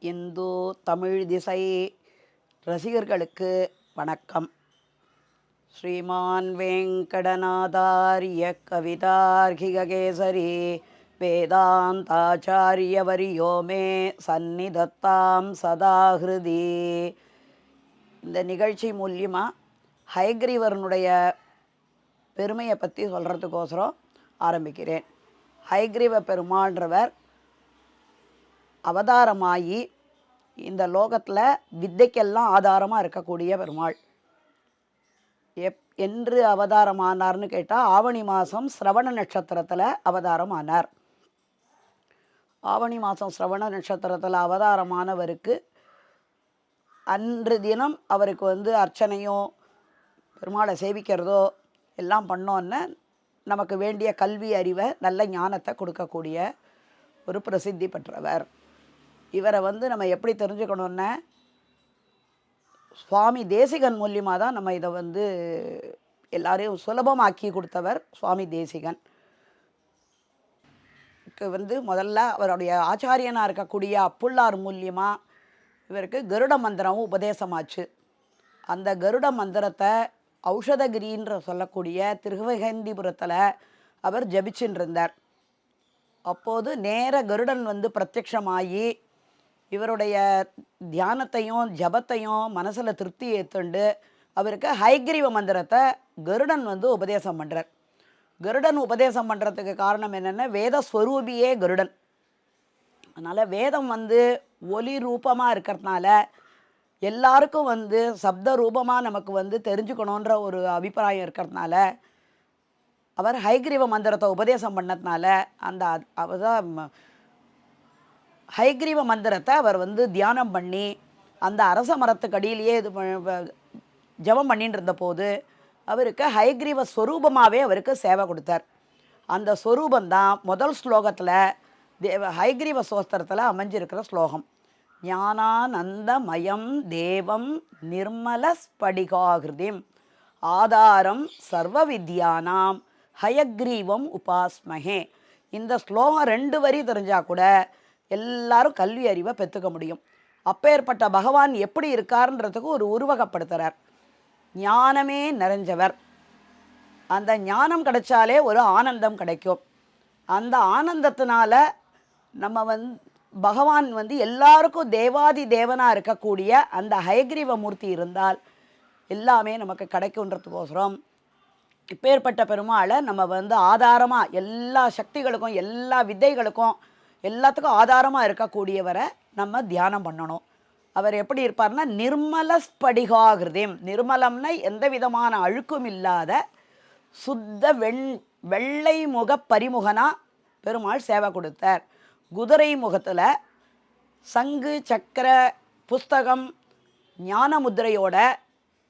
இந்து தமிழ் திசை ரசிகர்களுக்கு வணக்கம். ஸ்ரீமான் வெங்கடநாதாரிய கவிதார்க்கிககேசரி வேதாந்தாச்சாரியவரியோ மே சந்நிதத்தாம் சதாஹிருதி. இந்த நிகழ்ச்சி மூலியமாக ஹயக்ரீவனுடைய பெருமையை பற்றி சொல்கிறதுக்கோசரம் ஆரம்பிக்கிறேன். ஹயக்ரீவ பெருமாள்ன்றவர் அவதாரமாகி இந்த லோகத்தில் வித்தைக்கெல்லாம் ஆதாரமாக இருக்கக்கூடிய பெருமாள். என்று அவதாரமானார்னு கேட்டால் ஆவணி மாதம் சிரவண நட்சத்திரத்தில் அவதாரம் ஆனார். ஆவணி மாதம் சிரவண நட்சத்திரத்தில் அவதாரமானவருக்கு அன்று தினம் அவருக்கு அர்ச்சனையோ பெருமாளை சேவிக்கிறதோ எல்லாம் பண்ணோன்னு நமக்கு வேண்டிய கல்வி அறிவை நல்ல ஞானத்தை கொடுக்கக்கூடிய ஒரு பிரசித்தி பெற்றவர். இவரை நம்ம எப்படி தெரிஞ்சுக்கணுன்னா சுவாமி தேசிகன் மூலியமாக தான் நம்ம இதை எல்லாரையும் சுலபமாக்கி கொடுத்தவர் சுவாமி தேசிகன். முதல்ல அவருடைய ஆச்சாரியனாக இருக்கக்கூடிய அப்புள்ளார் மூலியமாக இவருக்கு கருட மந்திரமும் உபதேசமாச்சு. அந்த கருட மந்திரத்தை ஔஷதகிரின்ற சொல்லக்கூடிய திருவகேந்திபுரத்தில் அவர் ஜபிச்சுட்டு இருந்தார். அப்போது நேர கருடன் பிரத்யட்சமாகி இவருடைய தியானத்தையும் ஜபத்தையும் மனசில் திருப்தி ஏற்றுண்டு அவருக்கு ஹயக்ரீவ மந்திரத்தை கருடன் உபதேசம் பண்ணுறார். கருடன் உபதேசம் பண்ணுறதுக்கு காரணம் என்னென்னா வேதஸ்வரூபியே கருடன். அதனால் வேதம் ஒலி ரூபமாக இருக்கிறதுனால எல்லாருக்கும் சப்த ரூபமாக நமக்கு தெரிஞ்சுக்கணுன்ற ஒரு அபிப்பிராயம் இருக்கிறதுனால அவர் ஹயக்ரீவ மந்திரத்தை உபதேசம் பண்ணதுனால அந்த அவதான் ஹயக்ரீவ மந்திரத்தை அவர் தியானம் பண்ணி அந்த அரச மரத்துக்கு அடியிலேயே ஜபம் பண்ணிட்டு இருந்த போது அவருக்கு ஹயக்ரீவ ஸ்வரூபமாகவே அவருக்கு சேவை கொடுத்தார். அந்த ஸ்வரூபந்தான் முதல் ஸ்லோகத்தில் ஹயக்ரீவ சோஸ்திரத்தில் அமைஞ்சிருக்கிற ஸ்லோகம். ஞானானந்தமயம் தேவம் நிர்மல ஸ்படிகாகிருதிம் ஆதாரம் சர்வ வித்யானாம் ஹயக்ரீவம் உபாஸ்மஹே. இந்த ஸ்லோகம் 2 வரி தெரிஞ்சால் கூட எல்லாரும் கல்வி அறிவை பெற்றுக்க முடியும். அப்பேற்பட்ட பகவான் எப்படி இருக்காருன்றதுக்கு ஒரு உருவகப்படுத்துகிறார். ஞானமே நிறைஞ்சவர். அந்த ஞானம் கிடைச்சாலே ஒரு ஆனந்தம் கிடைக்கும். அந்த ஆனந்தத்தினால நம்ம பகவான் எல்லாருக்கும் தேவாதி தேவனாக இருக்கக்கூடிய அந்த ஹயக்ரீவ மூர்த்தி இருந்தால் எல்லாமே நமக்கு கிடைக்குன்றதுக்கோசரம் இப்பேற்பட்ட பெருமாளை நம்ம ஆதாரமாக எல்லா சக்திகளுக்கும் எல்லா வித்தைகளுக்கும் எல்லாத்துக்கும் ஆதாரமாக இருக்கக்கூடியவரை நம்ம தியானம் பண்ணணும். அவர் எப்படி இருப்பார்னா நிர்மல ஸ்படிகாகிருதிம். நிர்மலம்னா எந்த விதமான அழுக்கும் இல்லாத சுத்த வெள்ளை முக பரிமுகனாக பெருமாள் சேவை கொடுத்தார். குதிரை முகத்தில் சங்கு சக்கர புஸ்தகம் ஞான முத்திரையோட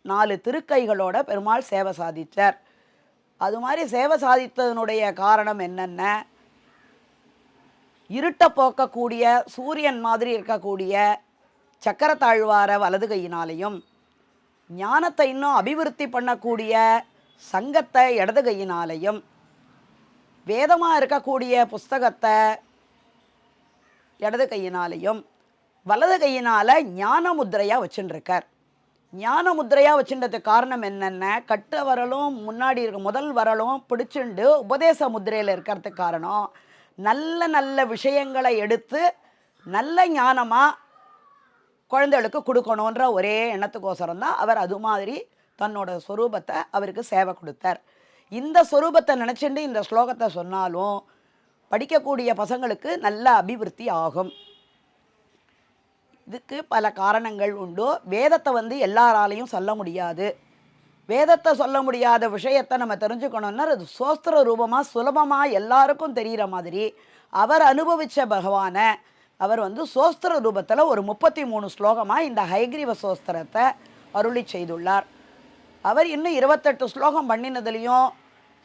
4 திருக்கைகளோட பெருமாள் சேவை சாதித்தார். அது மாதிரி சேவை சாதித்ததனுடைய காரணம் என்னென்ன, இருட்டை போக்கக்கூடிய சூரியன் மாதிரி இருக்கக்கூடிய சக்கரத்தாழ்வார வலது கையினாலையும் ஞானத்தை இன்னும் அபிவிருத்தி பண்ணக்கூடிய சங்கத்தை இடது கையினாலையும் வேதமாக இருக்கக்கூடிய புஸ்தகத்தை இடது கையினாலையும் வலது கையினால் ஞான முத்திரையாக வச்சுட்டுருக்கார். ஞான முத்திரையாக வச்சுன்றதுக்கு காரணம் என்னென்ன, கட்ட வரலும் முன்னாடி இருக்க முதல் வரலும் பிடிச்சுண்டு உபதேச முத்திரையில் இருக்கிறதுக்கு காரணம் நல்ல நல்ல விஷயங்களை எடுத்து நல்ல ஞானமாக குழந்தைகளுக்கு கொடுக்கணுன்ற ஒரே எண்ணத்துக்கோசரம் தான் அவர் அது மாதிரி தன்னோட ஸ்வரூபத்தை அவருக்கு சேவை கொடுத்தார். இந்த ஸ்வரூபத்தை நினச்சிட்டு இந்த ஸ்லோகத்தை சொன்னாலும் படிக்கக்கூடிய பசங்களுக்கு நல்ல அபிவிருத்தி ஆகும். இதுக்கு பல காரணங்கள் உண்டு. வேதத்தை எல்லாராலையும் சொல்ல முடியாது. வேதத்தை சொல்ல முடியாத விஷயத்தை நம்ம தெரிஞ்சுக்கணுன்னா அது சோஸ்திர ரூபமாக சுலபமாக எல்லாருக்கும் தெரிகிற மாதிரி அவர் அனுபவித்த பகவானை அவர் சோஸ்திர ரூபத்தில் ஒரு 33 ஸ்லோகமாக இந்த ஹயக்ரீவ சோஸ்திரத்தை அருளி செய்துள்ளார். அவர் இன்னும் 28 ஸ்லோகம் பண்ணினதுலேயும்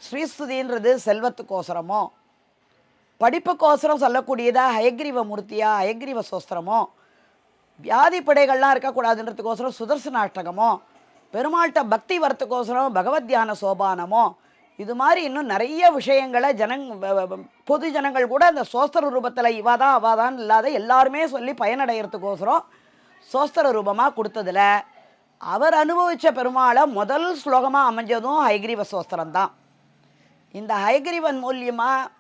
ஸ்ரீஸ்துதின்றது செல்வத்துக்கோசரமோ படிப்புக்கோசரம் சொல்லக்கூடியதாக ஹயக்ரீவ மூர்த்தியா ஹயக்ரீவ சோஸ்திரமோ வியாதி படைகள்லாம் இருக்கக்கூடாதுன்றதுக்கோசரம் சுதர்சனாஷ்டகமோ பெருமாள்கிட்ட பக்தி வரத்துக்கோசரம் பகவத் தியான சோபானமோ இது மாதிரி இன்னும் நிறைய விஷயங்களை பொது ஜனங்கள் கூட அந்த சோஸ்திர ரூபத்தில் இவாதான் அவாதான் இல்லாத எல்லாருமே சொல்லி பயனடைகிறதுக்கோசரம் சோஸ்திர ரூபமாக கொடுத்ததில் அவர் அனுபவித்த பெருமாளை முதல் ஸ்லோகமாக அமைஞ்சதும் ஹயக்ரீவ சோஸ்திரம் தான். இந்த ஹயக்ரீவன் மூலியமாக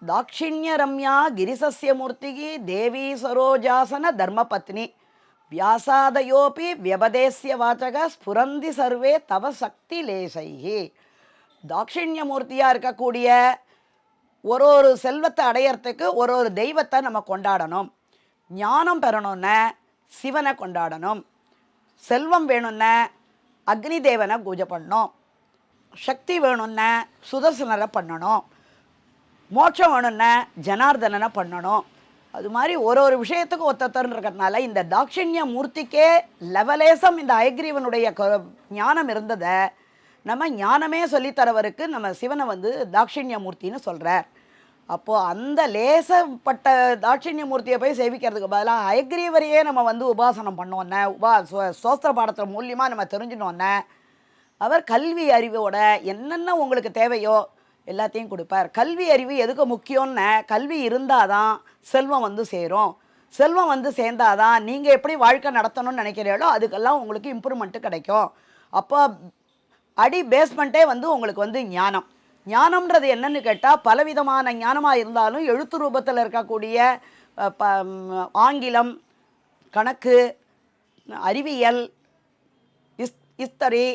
தாட்சிணிய ரம்யா கிரிசஸ்ய மூர்த்திகி தேவி சரோஜாசன தர்மபத்னி வியாசாதயோபி வியபதேசிய வாச்சக ஸ்புரந்தி சர்வே தவ சக்தி லேசைகி. தாட்சிணிய மூர்த்தியாக இருக்கக்கூடிய ஒரு செல்வத்தை அடையறதுக்கு ஒரு தெய்வத்தை நம்ம கொண்டாடணும். ஞானம் பெறணும்னா சிவனை கொண்டாடணும். செல்வம் வேணும்னா அக்னி தேவனை பூஜை பண்ணணும். சக்தி வேணும்னா சுதர்சனரை பண்ணணும். மோட்சம் வேணும்னா ஜனார்தனனை பண்ணணும். அது மாதிரி ஒரு விஷயத்துக்கு ஒத்தத்தர்ன்னு இருக்கிறதுனால இந்த தாட்சிணிய மூர்த்திக்கே லெவலேசம் இந்த ஹயக்ரீவனுடைய ஞானம் இருந்ததை நம்ம ஞானமே சொல்லித்தரவருக்கு நம்ம சிவனை வந்து தாட்சிணிய மூர்த்தின்னு சொல்கிறார். அப்போது அந்த லேசப்பட்ட தாட்சிணிய மூர்த்தியை போய் சேவிக்கிறதுக்கு பதிலாக ஹயக்ரீவரையே நம்ம வந்து உபாசனம் பண்ணோன்னே சோஸ்திர பாடத்தின் மூலியமாக நம்ம தெரிஞ்சினோன்னே அவர் கல்வி அறிவோட என்னென்ன உங்களுக்கு தேவையோ எல்லாத்தையும் கொடுப்பார். கல்வி அறிவு எதுக்கு முக்கியம்னு, கல்வி இருந்தால் தான் செல்வம் வந்து சேரும். செல்வம் வந்து சேர்ந்தாதான் நீங்கள் எப்படி வாழ்க்கை நடத்தணும்னு நினைக்கிறீங்களோ அதுக்கெல்லாம் உங்களுக்கு இம்ப்ரூவ்மெண்ட்டு கிடைக்கும். அப்போ பேஸ்மெண்ட்டே வந்து உங்களுக்கு வந்து ஞானம். ஞானம்ன்றது என்னன்னு கேட்டால் பலவிதமான ஞானமாக இருந்தாலும் எழுத்து ரூபத்தில் இருக்கக்கூடிய ஆங்கிலம், கணக்கு, அறிவியல், ஹிஸ்டரி,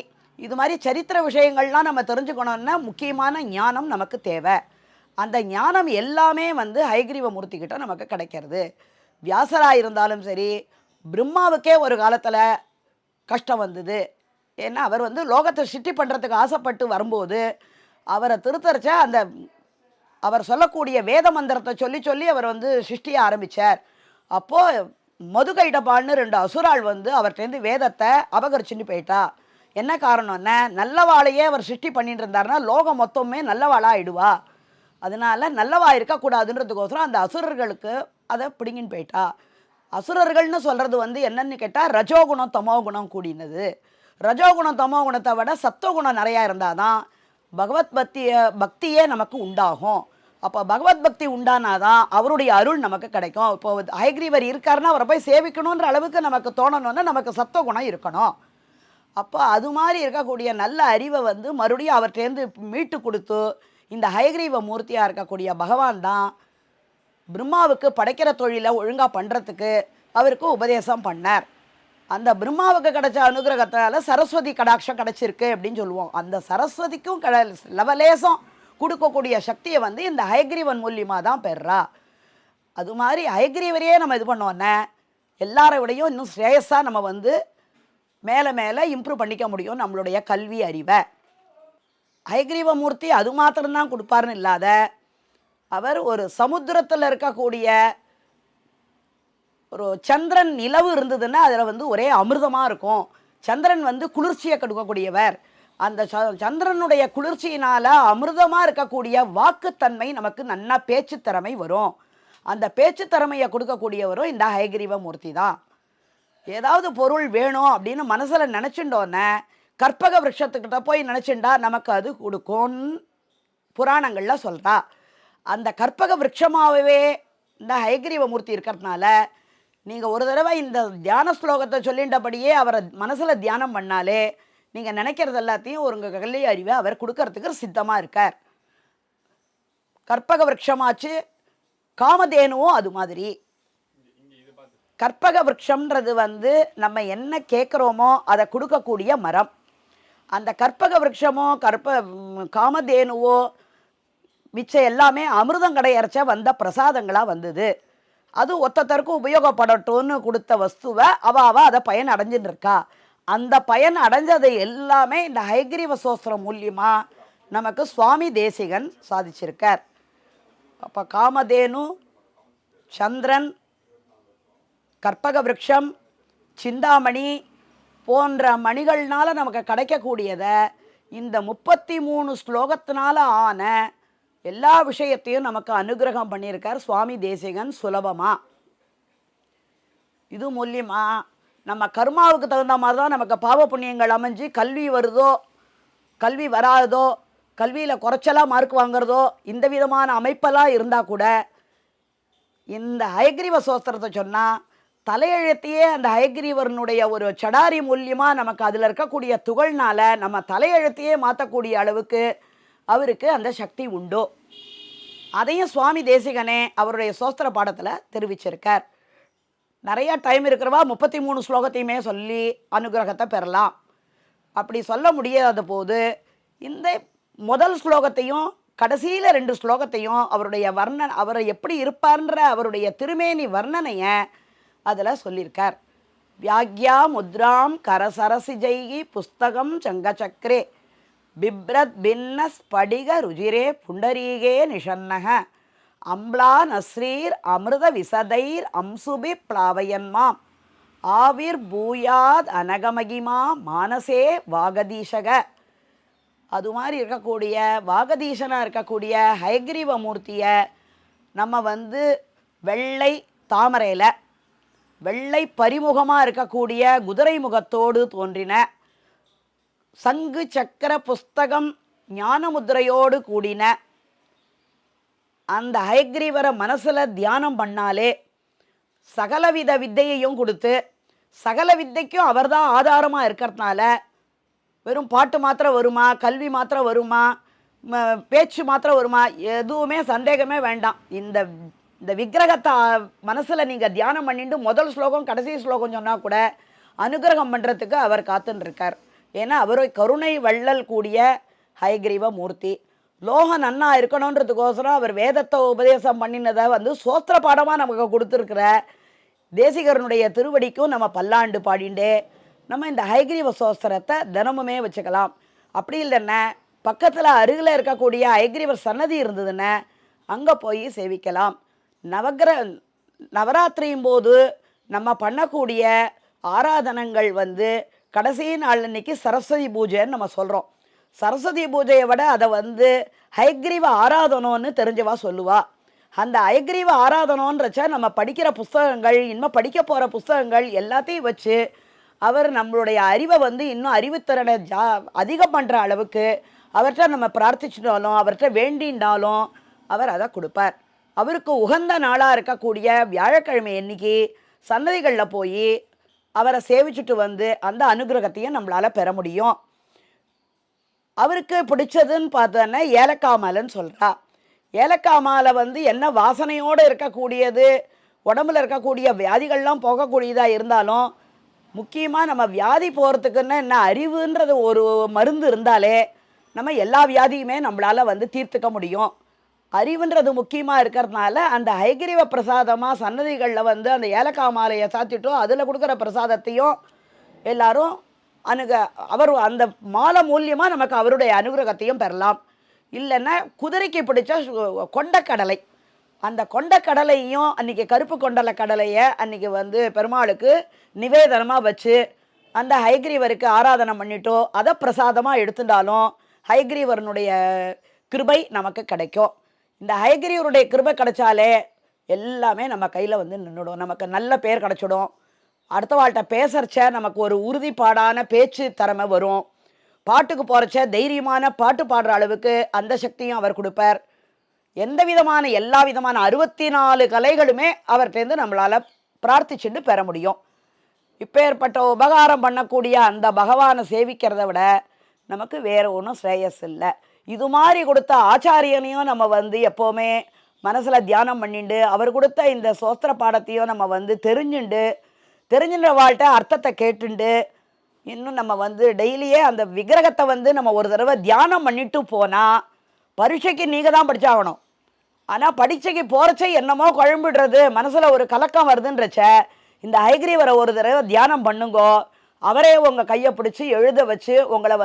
இது மாதிரி சரித்திர விஷயங்கள்லாம் நம்ம தெரிஞ்சுக்கணுன்னா முக்கியமான ஞானம் நமக்கு தேவை. அந்த ஞானம் எல்லாமே வந்து ஹயக்ரீவ மூர்த்திக்கிட்ட நமக்கு கிடைக்கிறது. வியாசராக இருந்தாலும் சரி, பிரம்மாவுக்கே ஒரு காலத்தில் கஷ்டம் வந்தது. ஏன்னா அவர் வந்து லோகத்தை சிருஷ்டி பண்ணுறதுக்கு ஆசைப்பட்டு வரும்போது அவரை திருத்தரிச்ச அந்த அவர் சொல்லக்கூடிய வேத மந்திரத்தை சொல்லி சொல்லி அவர் வந்து சிருஷ்டியை ஆரம்பித்தார். அப்போது மதுகைடபால்னு 2 அசுராள் வந்து அவர்கிட்டேருந்து வேதத்தை அபகரிச்சுன்னு போயிட்டா. என்ன காரணம்னா, நல்லவாளையே அவர் சிருஷ்டி பண்ணிட்டு இருந்தாருன்னா லோகம் மொத்தமே நல்லவாளாக ஆயிடுவா. அதனால நல்லவா இருக்கக்கூடாதுன்றதுக்கோசரம் அந்த அசுரர்களுக்கு அதை பிடிங்கின்னு போயிட்டா. அசுரர்கள்னு சொல்கிறது வந்து என்னன்னு கேட்டால் ரஜோகுணம் தமோகுணம் கூடினது. ரஜோகுணம் தமோகுணத்தை விட சத்துவகுணம் நிறையா இருந்தால் தான் பகவத் பக்தியே நமக்கு உண்டாகும். அப்போ பகவத் பக்தி உண்டானாதான் அவருடைய அருள் நமக்கு கிடைக்கும். இப்போ ஹயக்ரீவர் இருக்காருன்னா அவரை போய் சேவிக்கணுன்ற அளவுக்கு நமக்கு தோணணுன்னா நமக்கு சத்துவகுணம் இருக்கணும். அப்போ அது மாதிரி இருக்கக்கூடிய நல்ல அறிவை வந்து மறுபடியும் அவர்கிட்டேருந்து மீட்டு கொடுத்து இந்த ஹயக்ரீவ மூர்த்தியாக இருக்கக்கூடிய பகவான் தான் பிரம்மாவுக்கு படைக்கிற தொழிலை ஒழுங்காக பண்ணுறதுக்கு அவருக்கு உபதேசம் பண்ணார். அந்த பிரம்மாவுக்கு கிடைச்ச அனுகிரகத்தால் சரஸ்வதி கடாட்சம் கிடச்சிருக்கு அப்படின்னு சொல்லுவோம். அந்த சரஸ்வதிக்கும் லவலேசம் கொடுக்கக்கூடிய சக்தியை வந்து இந்த ஹயக்ரீவன் மூலியமாக தான் பெறா. அது மாதிரி ஹயக்ரீவரையே நம்ம இது பண்ணோன்னே எல்லாரை விடையும் இன்னும் ஸ்ரேயஸாக நம்ம வந்து மேலே மேலே இம்ப்ரூவ் பண்ணிக்க முடியும் நம்மளுடைய கல்வி அறிவை. ஹயக்ரீவ மூர்த்தி அது மாத்திரம்தான் கொடுப்பாருன்னு இல்லாத அவர் ஒரு சமுத்திரத்தில் இருக்கக்கூடிய ஒரு சந்திரன் நிலவு இருந்ததுன்னா அதில் வந்து ஒரே அமிர்தமாக இருக்கும். சந்திரன் வந்து குளிர்ச்சியை கொடுக்கக்கூடியவர். அந்த சந்திரனுடைய குளிர்ச்சியினால் அமிர்தமாக இருக்கக்கூடிய வாக்குத்தன்மை நமக்கு நன்னா பேச்சு திறமை வரும். அந்த பேச்சு திறமையை கொடுக்கக்கூடியவரும் இந்த ஹயக்ரீவ மூர்த்தி தான். ஏதாவது பொருள் வேணும் அப்படின்னு மனசில் நினச்சிட்டோன்னே கற்பக விருட்சத்துக்கிட்ட போய் நினச்சிண்டா நமக்கு அது கொடுக்கும்னு புராணங்களில் சொல்கிறா. அந்த கற்பக விருட்சமாகவே இந்த ஹயக்ரீவ மூர்த்தி இருக்கிறதுனால நீங்கள் ஒரு தடவை இந்த தியான ஸ்லோகத்தை சொல்லின்றபடியே அவரை மனசில் தியானம் பண்ணாலே நீங்கள் நினைக்கிறது எல்லாத்தையும் உங்கள் கல்வி அறிவை அவர் கொடுக்கறதுக்கு சித்தமாக இருக்கார். கற்பக விருட்சமாச்சு, காமதேனுவும் அது மாதிரி. கற்பக விருட்சம்ன்றது வந்து நம்ம என்ன கேட்குறோமோ அதை கொடுக்கக்கூடிய மரம். அந்த கற்பக விருட்சமோ காமதேனுவோ மிச்சம் எல்லாமே அமிர்தம் கடையரைச்ச வந்த பிரசாதங்களாக வந்தது. அது ஒத்தத்தருக்கு உபயோகப்படட்டும்னு கொடுத்த வஸ்துவை அவ அதை பயன் அடைஞ்சுன்னு இருக்கா. அந்த பயன் அடைஞ்சதை எல்லாமே இந்த ஹயக்ரீவ சோஸ்திரம் மூலியமாக நமக்கு சுவாமி தேசிகன் சாதிச்சிருக்கார். அப்போ காமதேனு, சந்திரன், கற்பக விருட்சம், சிந்தாமணி போன்ற மணிகள்னால் நமக்கு கிடைக்கக்கூடியதை இந்த 33 ஸ்லோகத்தினால ஆன எல்லா விஷயத்தையும் நமக்கு அனுகிரகம் பண்ணியிருக்கார் சுவாமி தேசிகன் சுலபமாக. இது மூலியமாக நம்ம கர்மாவுக்கு தகுந்த மாதிரி தான் நமக்கு பாவ புண்ணியங்கள் அமைஞ்சு கல்வி வருதோ கல்வி வராதோ கல்வியில் குறைச்சலாக மார்க் வாங்குறதோ இந்த விதமான அமைப்பெல்லாம் இருந்தால் கூட இந்த ஹயக்ரீவ சோஸ்திரத்தை சொன்னால் தலையெழுத்தையே அந்த ஹயக்ரீவனுடைய ஒரு சடாரி மூலியமாக நமக்கு அதில் இருக்கக்கூடிய துகள்னால நம்ம தலையெழுத்தையே மாற்றக்கூடிய அளவுக்கு அவருக்கு அந்த சக்தி உண்டோ. அதையும் சுவாமி தேசிகனே அவருடைய சோஸ்திர பாடத்தில் தெரிவிச்சிருக்கார். நிறையா டைம் இருக்கிறவா 33 ஸ்லோகத்தையுமே சொல்லி அனுகிரகத்தை பெறலாம். அப்படி சொல்ல முடியாத போது இந்த முதல் ஸ்லோகத்தையும் கடைசியில் 2 ஸ்லோகத்தையும் அவருடைய அவரை எப்படி இருப்பார்ன்ற அவருடைய திருமேனி வர்ணனையை அதில் சொல்லியிருக்கார். வியாக்யா முத்ராம் கரசரசிஜைகி புஸ்தகம் சங்கச்சக்கரே பிப்ரத் பின்ன ஸ்படிக ருஜிரே புண்டரீகே நிஷன்னக அம்லா நஸ்ரீர் அமிர்த விசதைர் அம்சுபி பிளாவயன்மாம் ஆவிர் பூயாத் அனகமகிமா மானசே வாகதீஷக. அது மாதிரி இருக்கக்கூடிய வாகதீஷனாக இருக்கக்கூடிய ஹயக்ரீவ மூர்த்தியை நம்ம வெள்ளை தாமரையில் வெள்ளை பரிமுகமாக இருக்கக்கூடிய குதிரை முகத்தோடு தோன்றின சங்கு சக்கர புஸ்தகம் ஞானமுத்திரையோடு கூடின அந்த ஹயக்ரீவரை மனசில் தியானம் பண்ணாலே சகலவித வித்தையையும் கொடுத்து சகல வித்தைக்கும் அவர் தான் ஆதாரமாக இருக்கிறதுனால வெறும் பாட்டு மாத்திரம் வருமா, கல்வி மாத்திரம் வருமா, பேச்சு மாத்திரம் வருமா, எதுவுமே சந்தேகமே வேண்டாம். இந்த இந்த விக்கிரகத்தை மனசில் நீங்கள் தியானம் பண்ணிட்டு முதல் ஸ்லோகம் கடைசி ஸ்லோகம் சொன்னால் கூட அனுகிரகம் பண்ணுறதுக்கு அவர் காத்துன்னு. ஏன்னா அவர் கருணை வள்ளல் கூடிய ஹயக்ரீவ மூர்த்தி. லோகம் நன்னா இருக்கணுன்றதுக்கோசரம் அவர் வேதத்தை உபதேசம் பண்ணினதை சோஸ்திர பாடமாக நமக்கு கொடுத்துருக்கிற தேசிகரனுடைய திருவடிக்கும் நம்ம பல்லாண்டு பாடிண்டே நம்ம இந்த ஹயக்ரீவ சோஸ்திரத்தை தினமுமே வச்சுக்கலாம். அப்படி இல்லைன்னா பக்கத்தில் அருகில் இருக்கக்கூடிய ஹயக்ரீவர் சன்னதி இருந்ததுன்னா அங்கே போய் சேவிக்கலாம். நவராத்திரியும் போது நம்ம பண்ணக்கூடிய ஆராதனங்கள் கடைசி நாள் அன்னைக்கு சரஸ்வதி பூஜைன்னு நம்ம சொல்கிறோம். சரஸ்வதி பூஜையை விட அதை ஹயக்ரீவ ஆராதனோன்னு தெரிஞ்சவா சொல்லுவா. அந்த ஹயக்ரீவ ஆராதனோன்றச்ச நம்ம படிக்கிற புஸ்தகங்கள் இன்னும் படிக்க போகிற புஸ்தகங்கள் எல்லாத்தையும் வச்சு அவர் நம்மளுடைய அறிவை இன்னும் அறிவுத்திறனை அதிகம் பண்ணுற அளவுக்கு அவர்கிட்ட நம்ம பிரார்த்திச்சிட்டாலும் அவர்கிட்ட வேண்டின்றாலும் அவர் அதை கொடுப்பார். அவருக்கு உகந்த நாளாக இருக்கக்கூடிய வியாழக்கிழமை அன்னைக்கு சன்னதிகளில் போய் அவரை சேவிச்சுட்டு அந்த அனுகிரகத்தையும் நம்மளால் பெற முடியும். அவருக்கு பிடிச்சதுன்னு பார்த்தோன்னா ஏலக்காய் மாலைன்னு சொல்கிறா. ஏலக்காய் மாலை என்ன வாசனையோடு இருக்கக்கூடியது, உடம்புல இருக்கக்கூடிய வியாதிகள்லாம் போகக்கூடியதாக இருந்தாலும் முக்கியமாக நம்ம வியாதி போகிறதுக்குன்னு என்ன அறிவுன்றது ஒரு மருந்து இருந்தாலே நம்ம எல்லா வியாதியுமே நம்மளால் தீர்த்துக்க முடியும். அறிவுன்றது முக்கியமாக இருக்கிறதுனால அந்த ஹயக்ரீவ பிரசாதமாக சன்னதிகளில் அந்த ஏலக்காய் மாலையை சாத்திட்டோம் அதில் கொடுக்குற பிரசாதத்தையும் எல்லாரும் அவர் அந்த மாலை மூலியமாக நமக்கு அவருடைய அனுகிரகத்தையும் பெறலாம். இல்லைன்னா குதிரைக்கு பிடிச்ச கொண்டக்கடலை, அந்த கொண்டக்கடலையும் அன்றைக்கி கருப்பு கொண்டலை கடலையை அன்றைக்கி பெருமாளுக்கு நிவேதனமாக வச்சு அந்த ஹயக்ரீவருக்கு ஆராதனை பண்ணிட்டோ அதை பிரசாதமாக எடுத்துட்டாலும் ஹயக்ரீவரனுடைய கிருபை நமக்கு கிடைக்கும். இந்த ஹயக்ரீவருடைய கிருபை கிடைச்சாலே எல்லாமே நம்ம கையில் நின்றுடும். நமக்கு நல்ல பேர் கிடச்சிடும். அடுத்த வாழ்கிட்ட பேசுகிறச்ச நமக்கு ஒரு உறுதிப்பாடான பேச்சு திறமை வரும். பாட்டுக்கு போகிறச்ச தைரியமான பாட்டு பாடுற அளவுக்கு அந்த சக்தியும் அவர் கொடுப்பார். எந்த விதமான எல்லா விதமான 64 கலைகளுமே அவர்கிட்டேருந்து நம்மளால் பிரார்த்திச்சுட்டு பெற முடியும். இப்பேற்பட்ட உபகாரம் பண்ணக்கூடிய அந்த பகவானை சேவிக்கிறத விட நமக்கு வேறு ஒன்றும் ஸ்ரேயஸ் இல்லை. இது மாதிரி கொடுத்த ஆச்சாரியனையும் நம்ம எப்போவுமே மனசில் தியானம் பண்ணிண்டு அவர் கொடுத்த இந்த சோஸ்திர பாடத்தையும் நம்ம தெரிஞ்சுன்ற வாழ்கிட்ட அர்த்தத்தை கேட்டுண்டு இன்னும் நம்ம டெய்லியே அந்த விக்கிரகத்தை நம்ம ஒரு தடவை தியானம் பண்ணிட்டு போனால் பரீட்சைக்கு நீங்கள் தான் படித்தாகணும். ஆனால் பரீட்சைக்கு போகிறச்சே என்னமோ குழம்பிடுறது, மனசில் ஒரு கலக்கம் வருதுன்றச்ச இந்த ஹயக்ரீவரை ஒரு தடவை தியானம் பண்ணுங்கோ. அவரே உங்கள் கையை பிடிச்சி எழுத வச்சு உங்களை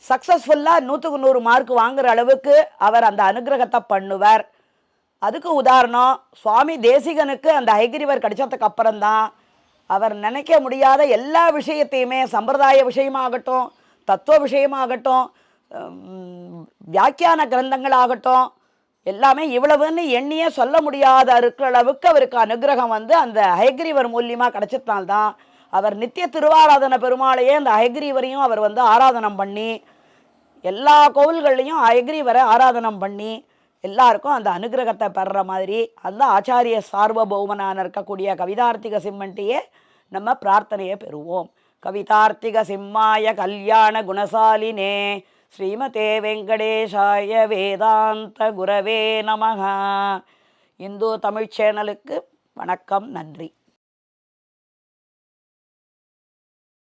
சக்ஸஸ்ஃபுல்லாக 100க்கு 100 மார்க் வாங்குகிற அளவுக்கு அவர் அந்த அனுகிரகத்தை பண்ணுவார். அதுக்கு உதாரணம் சுவாமி தேசிகனுக்கு அந்த ஹயக்ரீவர் கிடைச்சதுக்கு அப்புறம்தான் அவர் நினைக்க முடியாத எல்லா விஷயத்தையுமே சம்பிரதாய விஷயமாகட்டும், தத்துவ விஷயமாகட்டும், வியாக்கியான கிரந்தங்களாகட்டும் எல்லாமே இவ்வளவுன்னு எண்ணியே சொல்ல முடியாத இருக்கிற அளவுக்கு அவருக்கு அனுகிரகம் அந்த ஹயக்ரீவர் மூலியமாக கிடைச்சதுனால்தான் அவர் நித்திய திருவாராதன பெருமாளையே அந்த ஹயக்ரீவரையும் அவர் ஆராதனம் பண்ணி எல்லா கோவில்கள்லையும் அயக்ரீவரை ஆராதனம் பண்ணி எல்லாருக்கும் அந்த அனுகிரகத்தை பெறுற மாதிரி அந்த ஆச்சாரிய சார்வபௌமனான இருக்கக்கூடிய கவிதார்த்திக சிம்மன்ட்டியே நம்ம பிரார்த்தனையை பெறுவோம். கவிதார்த்திக சிம்மாய கல்யாண குணசாலினே ஸ்ரீமதே வெங்கடேஷாய வேதாந்த குரவே நமஹ. இந்து தமிழ் சேனலுக்கு வணக்கம், நன்றி.